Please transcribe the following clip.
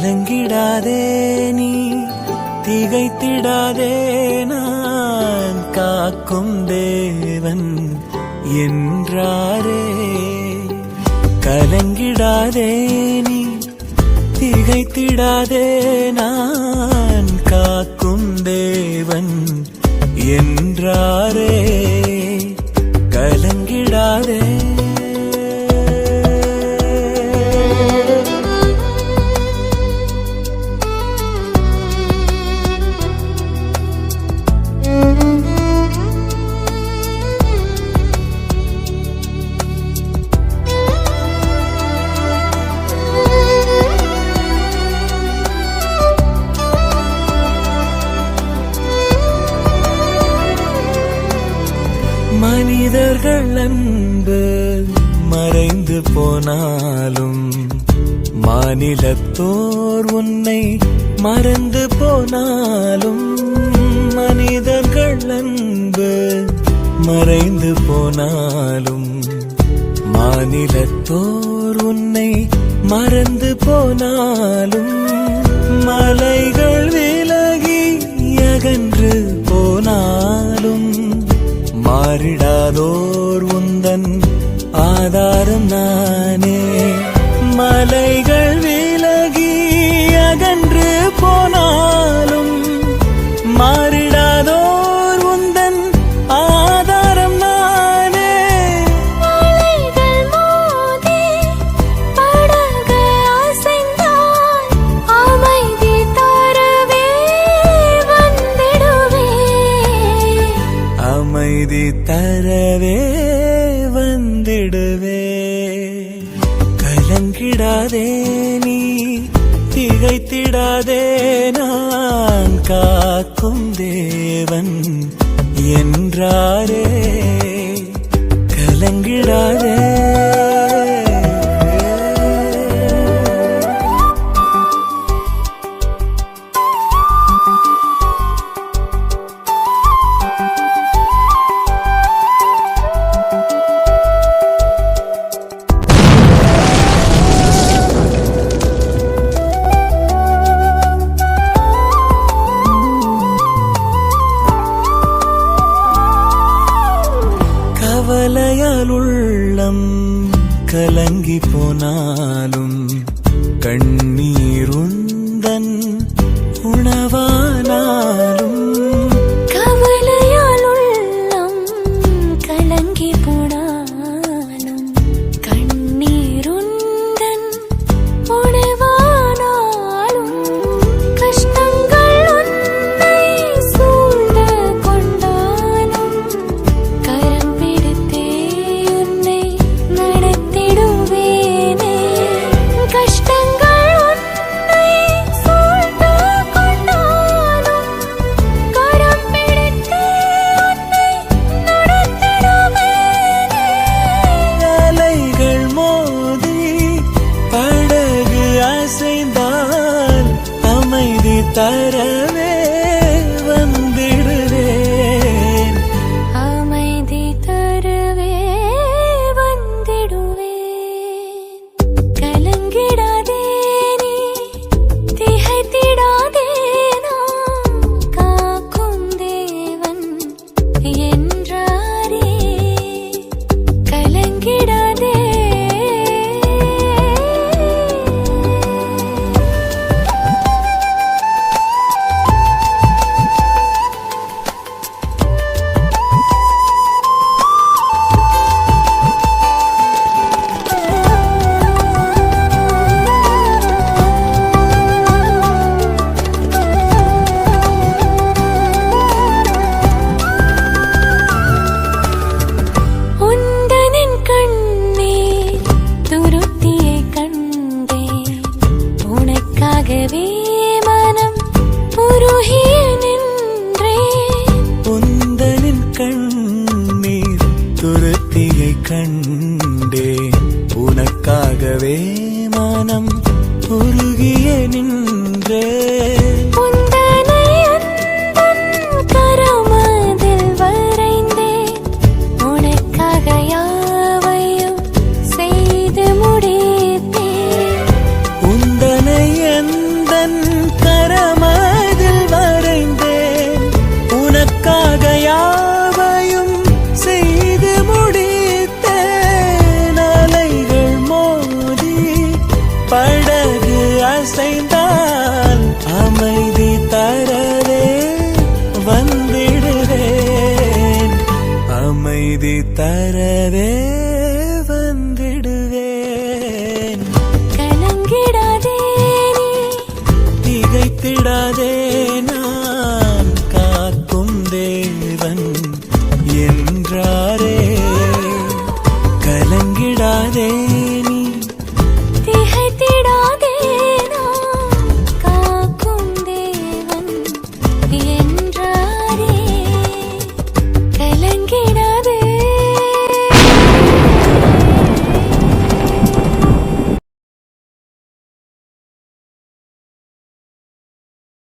கலங்கிடாதே நீ திகைத்திடாதே நான் காக்கும் தேவன் என்றாரே. கலங்கிடாதே நீ திகைத்திடாதே நான் காக்கும் தேவன் என்றாரே. கலங்கிடாதே. மனிதர்கள் அன்பு மறைந்து போனாலும் மாநிலத்தோர் உன்னை மறந்து போனாலும் மனிதர்கள் அன்பு மறைந்து போனாலும் மாநிலத்தோர் உன்னை மறந்து போனாலும் மலைகள் விலகி அகன்று போனாலும் மாறிடாதோர் உந்தன் ஆதாரம் நானே. மலைகள் விலகி அகன்று போனாலும் மாறிடாதோர் உந்தன் ஆதாரம் நானே. மலைகள் மோதி படகு அசைந்தால் அமைதி தரவே வந்திடுவே. அமைதி தரவே வந்திடுவே. கலங்கிடாதே நீ திகைத்திடாதே நான் காக்கும் தேவன் என்றாரே. கலங்கிடாதே. கவலையால் உள்ளம் கலங்கி போனாலும் கண்ணீருந்தன் உணவானாலும். கவலையால் உள்ளம் கலங்கி போனாலும் கண்ணீருந்தன் உணவானாலும். கஷ்டங்கள் உன்னை சூழ்ந்து கொண்டாலும் கரம் பிடித்தே உன்னை நடத்திடுவேனே. கஷ்டங்கள் உன்னை சூழ்ந்து கொண்டாலும் கரம் பிடித்தே உன்னை நடத்திடுவேனே. அலைகள் மோதி படகு அசைந்தால் அமைதி தரவே வந்திடுவேன். அமைதி தரவே வந்திடுவேன். கலங்கிடாதே நீ திகைத்திடாதே நான் காக்கும் தேவன் என்றாரே. கலங்கிடாதே. உந்தனின் கண்ணீர் துருத்தியை கண்டேன். உனக்காகவே மனம் உருகிய நின்றேன். உந்தனின் கண்ணீர் துருத்தியை கண்டேன். உனக்காகவே மனம் உருகிய நின்றேன். உந்தனை அன்பன் கரமதில் வரைந்தேன். உனக்காக யாவையும் செய்து முடித்தேன். உந்தனை எந்த உந்தன் கரமதில் வரைந்தேன் உனக்காக யாவையும் செய்து முடித்தேன் அலைகள் மோதி படகு அசைந்தால் அமை